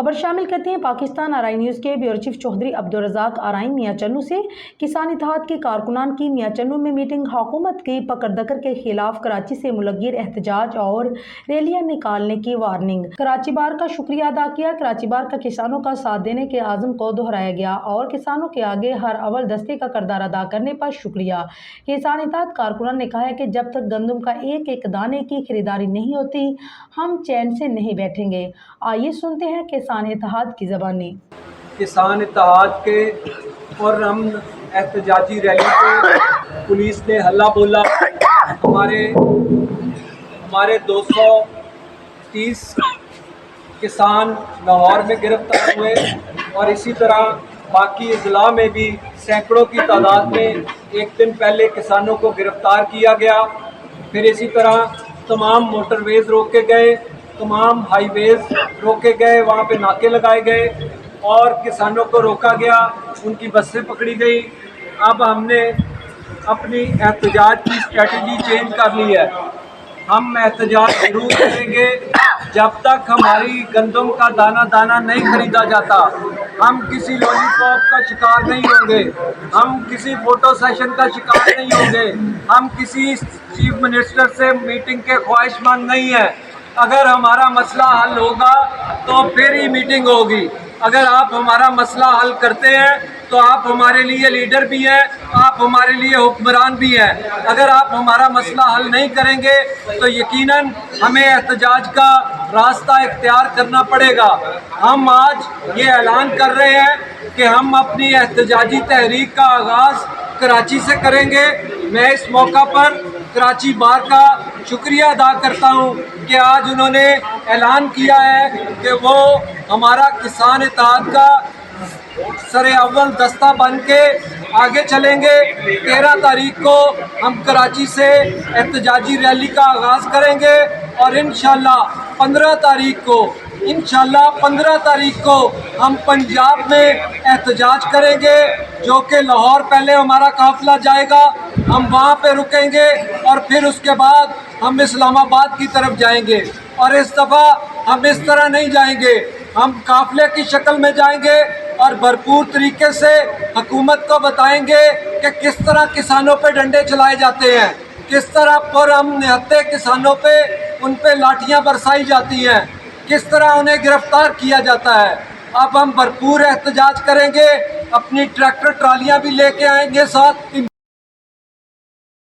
خبر شامل کرتے ہیں پاکستان آرائی نیوز کے بیورو چیف چودھری عبدالرزاق آرائی میاں چنو سے۔ کسان اتحاد کے کارکنان کی میاں چنو میں میٹنگ۔ حکومت کی پکڑ دکڑ کے خلاف کراچی سے ملغیر احتجاج اور ریلیاں نکالنے کی وارننگ۔ کراچی بار کا شکریہ ادا کیا۔ کراچی بار کا کسانوں کا ساتھ دینے کے عزم کو دہرایا گیا اور کسانوں کے آگے ہر اول دستے کا کردار ادا کرنے پر شکریہ۔ کسان اتحاد کارکنان نے کہا ہے کہ جب تک گندم کا ایک ایک دانے کی خریداری نہیں ہوتی ہم چین سے نہیں بیٹھیں گے۔ آئیے سنتے ہیں کسان اتحاد کی زبانی۔ کسان اتحاد کے اور ہم احتجاجی ریلی کو پولیس نے ہلا بولا۔ ہمارے 230 کسان لاہور میں گرفتار ہوئے اور اسی طرح باقی اضلاع میں بھی سینکڑوں کی تعداد میں ایک دن پہلے کسانوں کو گرفتار کیا گیا۔ پھر اسی طرح تمام موٹر ویز روکے گئے، تمام ہائی ویز روکے گئے، وہاں پہ ناکے لگائے گئے اور کسانوں کو روکا گیا، ان کی بسیں پکڑی گئی۔ اب ہم نے اپنی احتجاج کی اسٹریٹجی چینج کر لی ہے۔ ہم احتجاج ضرور کریں گے جب تک ہماری گندم کا دانہ دانہ نہیں خریدا جاتا۔ ہم کسی لولی پاپ کا شکار نہیں ہوں گے، ہم کسی فوٹو سیشن کا شکار نہیں ہوں گے، ہم کسی چیف منسٹر سے میٹنگ کے خواہش مند نہیں ہیں۔ اگر ہمارا مسئلہ حل ہوگا تو پھر ہی میٹنگ ہوگی۔ اگر آپ ہمارا مسئلہ حل کرتے ہیں تو آپ ہمارے لیے لیڈر بھی ہیں، آپ ہمارے لیے حکمران بھی ہیں۔ اگر آپ ہمارا مسئلہ حل نہیں کریں گے تو یقیناً ہمیں احتجاج کا راستہ اختیار کرنا پڑے گا۔ ہم آج یہ اعلان کر رہے ہیں کہ ہم اپنی احتجاجی تحریک کا آغاز کراچی سے کریں گے۔ میں اس موقع پر کراچی بار کا شکریہ ادا کرتا ہوں کہ آج انہوں نے اعلان کیا ہے کہ وہ ہمارا کسان اتحاد کا سر اول دستہ بن کے آگے چلیں گے۔ 13 تاریخ کو ہم کراچی سے احتجاجی ریلی کا آغاز کریں گے اور انشاءاللہ 15 تاریخ کو ہم پنجاب میں احتجاج کریں گے، جو کہ لاہور پہلے ہمارا قافلہ جائے گا، ہم وہاں پہ رکیں گے اور پھر اس کے بعد ہم اسلام آباد کی طرف جائیں گے۔ اور اس دفعہ ہم اس طرح نہیں جائیں گے، ہم قافلے کی شکل میں جائیں گے اور بھرپور طریقے سے حکومت کو بتائیں گے کہ کس طرح کسانوں پہ ڈنڈے چلائے جاتے ہیں، کس طرح پر ہم نہتے کسانوں پہ ان پہ لاٹھیاں برسائی جاتی ہیں، کس طرح انہیں گرفتار کیا جاتا ہے۔ اب ہم بھرپور احتجاج کریں گے، اپنی ٹریکٹر ٹرالیاں بھی لے کے آئیں گے ساتھ۔